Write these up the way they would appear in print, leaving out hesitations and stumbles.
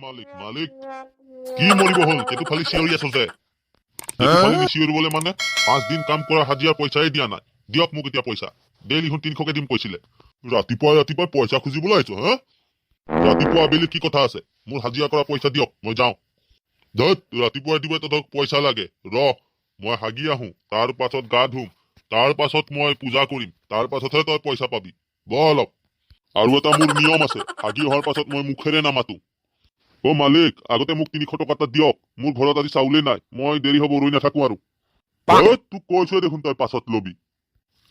মালিক মালিক কি মৰিব হল সেইটো খালি চিঞৰি আছলতে সেইটো খালি চিঞৰিবলে মানে 5 দিন কাম কৰা হাজিৰা পইচাই দিয়া নাই দিয়ক মোক এতিয়া পইচা ডেইলি 300কে দিম কৈছিলে ৰাতিপুৱা পইচা খুজিবলৈ আহিছো হা ৰাতিপুৱা আবেলি কি কথা আছে মোৰ হাজিৰা কৰা পইচা দিয়ক মই যাওঁ ধত ৰাতিপুৱা তহঁতক পইচা লাগে মই হাগি আহোঁ তাৰ পাছত গা ধুম তাৰ পাছত মই পূজা কৰিম তাৰ পাছতহে তই পইচা পাবি অলপ আৰু এটা মোৰ নিয়ম আছে হাগি অহাৰ পাছত মই মুখেৰে নামাতো অ মালিক আগতে মোক 300 টকা এটা দিয়ক মোৰ ঘৰত আজি চাউলেই নাই মই দেৰি হ'ব ৰৈ নাথাকো আৰু তোক কৈছোৱে দেখোন তই পাছত লবি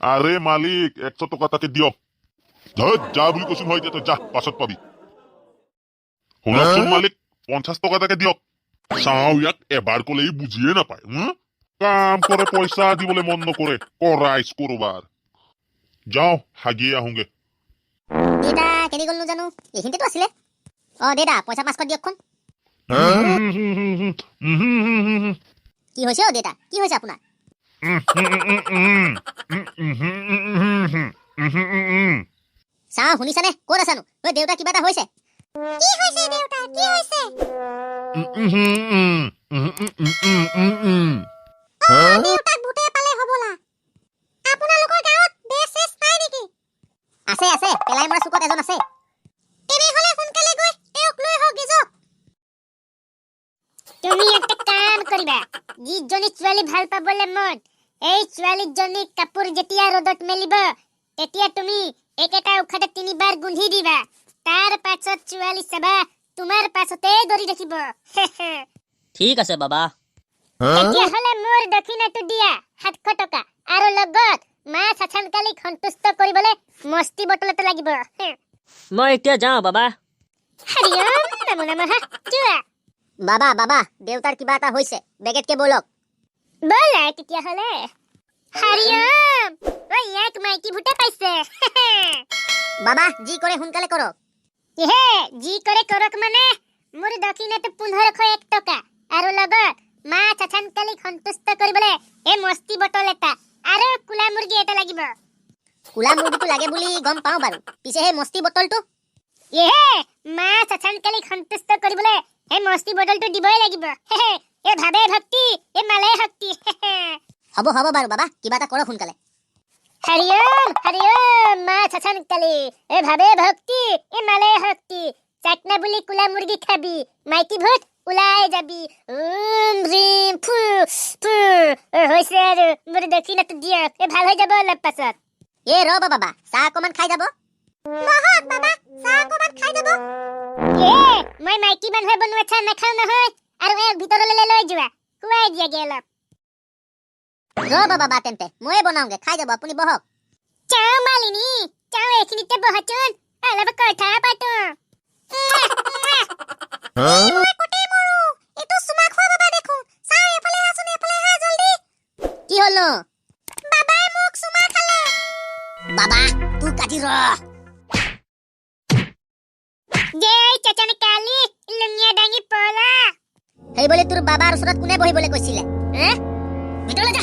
আৰে মালিক 100 টকা তাকে দিয়ক ধত যা বুলি কৈছো নহয় এতিয়া তই যা পাছত পাবি শুনকচোন মালিক 50 টকা তাকে দিয়ক চাওঁ ইয়াক এবাৰ কলেই বুজিয়ে নাপায় কাম কৰে পইচা দিবলৈ মন নকৰে কৰাইছ কৰবাৰ যাওঁ হাগিয়ে আহোগে দেউতা কেনি গ'ল জানো এইখিনিতে আছিলে দেউতা পইচা 500 দিয়কখন কি হৈছে দেউতা কি হৈছে আপোনাৰ চাওঁ শুনিছানে ক'ত আছানো দেউতা কিবা এটা হৈছে কি হৈছে দেউতা কি হৈছে দেউতাক ভূতে পালে হ'বলা আপোনালোকৰ গাঁৱত বেছ চেছ নাই নেকি আছে পেলাই মৰা চুকত এজন আছে তেনেহলে সোনকালে গৈ তেওঁক লৈ হওক যাওক তুমি একটা কাম কৰিবা যিজনী ছোৱালী ভাল পাবলে মন এই ছোৱালীজনী কাপোৰ যেতিয়া ৰ'দত মেলিব তেতিয়া তুমি একেটা উখাতে 3বাৰ গুন্ধি দিবা তাৰ পাছত ছোৱালী চাবা তোমাৰ পাছতে দৰি ৰাখিব ঠিক আছে বাবা তেতিয়াহ'লে মোৰ দক্ষিণাটো দিয়া 700 টকা আৰু লগত মা চাচানকালীক সন্তুষ্ট কৰিবলৈ মস্তি বটল এটা লাগিব মই এতিয়া যাওঁ বাবা হৰিয়ম নমো নমঃ যোৱা বাবা দেউতাৰ কিবা এটা হৈছে বেগেটকে বলক বলা তেতিয়াহ'লে হৰিয়ম ইয়াক মাইকী ভূতে পাইছে বাবা যি কৰে সোনকালে কৰক যি কৰে কৰক মানে মোৰ দক্ষিণাটো 1501 টকা আৰু লগত মা চাচানকালীক সন্তুষ্ট কৰিবলৈ এই মস্তি বটল এটা আৰু কুলা মুৰ্গী এটা লাগিব কুলা মুৰ্গীটো লাগে বুলি গম পাওঁ বাৰু পিছে সেই মস্তি বটলটো মা চাচানকালীক সন্তুষ্ট কৰিবলৈ এই মস্তি বটলটো দিবই লাগিব এই ভাবে ভক্তি এই মালে শক্তি হ'ব বাৰু বাবা কিবা এটা কৰক সোনকালে হৰিয়ম মা চাচানকালী এই ভাবে ভক্তি এই মালে শক্তি চাকনা বুলি কুলা মুৰ্গী খাবি মাইকী ভূত ওলাই যাবি ৰিম ফু হৈছে আৰু মোৰ দক্ষিণাটো দিয়ক ভাল হৈ যাব অলপ পাছত ৰ'ব বাবা চাহ অকমান খাই যাব বাবা চাহ অকমান খাই যাব মই মাইকী মানুহে বনোৱা চাহ নাখাওঁ নহয় আৰু এক ভিতৰলৈ লৈ যোৱা খুৱাই দিয়াগে অলপ ৰ'ব বাবা তেন্তে ময়ে বনাওঁগে খাই যাব আপুনি বহক চাওঁ মালিনী চাওঁ এইখিনিতে বহাচোন অলপ কথা পাতো কি হলো বাবাই মোক চুমা খালে বাবা তুই কাটি চাচানে কালি লুঙিয়া ডাঙি পলা সেই বলে তোৰ বাবাৰ ওচৰত কোনে বহিবলৈ কৈছিলে ভিতৰলৈ যা